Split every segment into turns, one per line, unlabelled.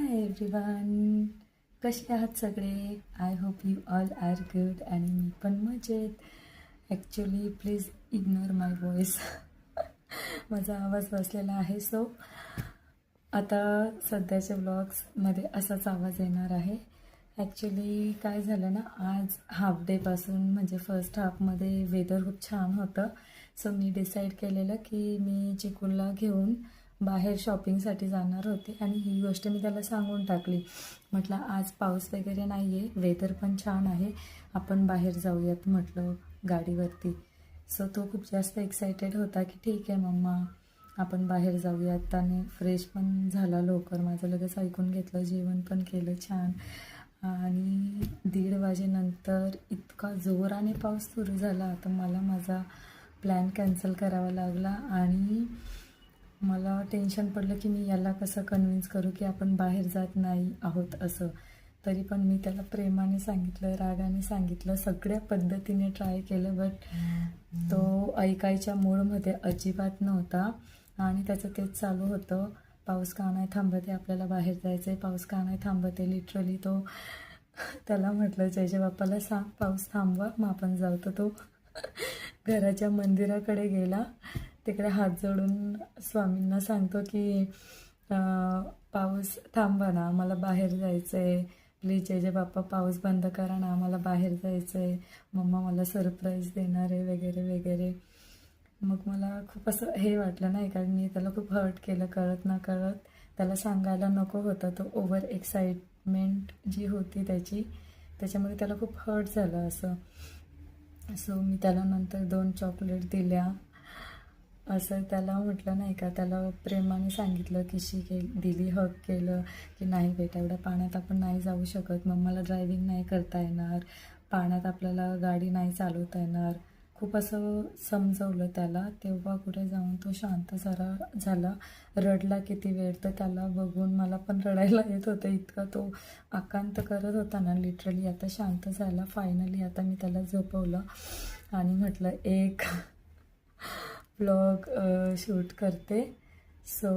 Hi everyone, कसे आहात सगळे? I hope you all are good. आणि मी पण मजेत. Actually please ignore my voice. माझा आवाज बसलेला आहे. सो आता सध्याच्या व्लॉग्समध्ये असाच आवाज येणार आहे. ॲक्च्युली काय झालं ना, आज हाफ डेपासून म्हणजे फर्स्ट हाफमध्ये वेदर खूप छान होतं. सो मी डिसाईड केलेलं की मी चिकूला घेऊन बाहेर शॉपिंगसाठी जाणार होते. आणि ही गोष्ट मी त्याला सांगून टाकली. म्हटलं आज पाऊस वगैरे नाही आहे, वेदर पण छान आहे, आपण बाहेर जाऊयात म्हटलं गाडीवरती. सो तो खूप जास्त एक्सायटेड होता की ठीक आहे मम्मा, आपण बाहेर जाऊयात. आणि फ्रेश पण झाला लवकर, माझं लगेच ऐकून घेतलं, जेवण पण केलं छान. आणि 1:30 वाजेनंतर इतका जोराने पाऊस सुरू झाला. तर मला माझा प्लॅन कॅन्सल करावा लागला. आणि मला टेन्शन पडलं की मी याला कसं कन्विन्स करू की आपण बाहेर जात नाही आहोत असं. तरी पण मी त्याला प्रेमाने सांगितलं, रागाने सांगितलं, सगळ्या पद्धतीने ट्राय केलं. बट तो ऐकायच्या मूडमध्ये अजिबात नव्हता. आणि त्याचं तेच चालू होतं, पाऊस का नाही थांबते, आपल्याला बाहेर जायचं आहे, पाऊस का नाही थांबते. लिटरली तो त्याला म्हटलं जयजय बाप्पाला सांग पाऊस थांबवा, मग आपण जाऊ. तर तो घराच्या मंदिराकडे गेला. तिकडे हात जोडून स्वामींना सांगतो की पाऊस थांबवा ना, आम्हाला बाहेर जायचं आहे, प्लीज जयजय बाप्पा पाऊस बंद करा ना, आम्हाला बाहेर जायचं आहे, मम्मा मला सरप्राईज देणार आहे वगैरे वगैरे. मग मला खूप असं हे वाटलं नाही, कारण मी त्याला खूप हर्ट केलं कळत ना कळत. त्याला सांगायला नको होतं, तो ओव्हर एक्साइटमेंट जी होती त्याच्यामुळे त्याला खूप हर्ट झालं असं. सो मी त्याला नंतर 2 चॉकलेट दिल्या. असं त्याला म्हटलं नाही का, त्याला प्रेमाने सांगितलं, किशी दिली, हग केलं की नाही बेटा, एवढ्या पाण्यात आपण नाही जाऊ शकत, मम्माला ड्रायव्हिंग नाही करता येणार, पाण्यात आपल्याला गाडी नाही चालवता येणार. खूप असं समजवलं त्याला. तेव्हा कुठे जाऊन तो शांत झाला. रडला किती वेळ, तर त्याला बघून मला पण रडायला येत होतं, इतका तो आकांत करत होता ना. लिटरली आता शांत झाला फायनली. आता मी त्याला झोपवलं आणि म्हटलं एक व्लॉग शूट करते. सो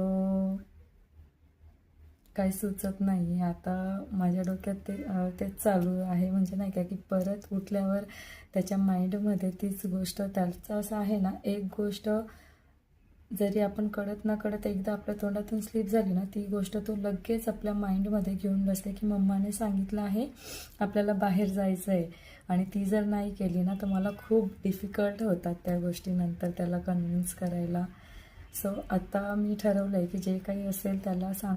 काही सुचत नाही आता माझ्या डोक्यात. तेच चालू आहे, म्हणजे नाही का की परत उठल्यावर त्याच्या माइंडमध्ये तीच गोष्ट. त्याचं असं आहे ना, एक गोष्ट जरी आपण कळत ना कळत एकदा आपल्या तोंडातून स्लिप झाली ना, ती गोष्ट तो लगेच आपल्या माइंडमध्ये घेऊन बसते की मम्माने सांगितलं आहे आपल्याला बाहेर जायचं आहे. आणि ती जर नाही केली ना, तर मला खूप डिफिकल्ट होतात त्या गोष्टीनंतर त्याला कन्विन्स करायला. सो आता मी ठरवलं आहे की जे काही असेल त्याला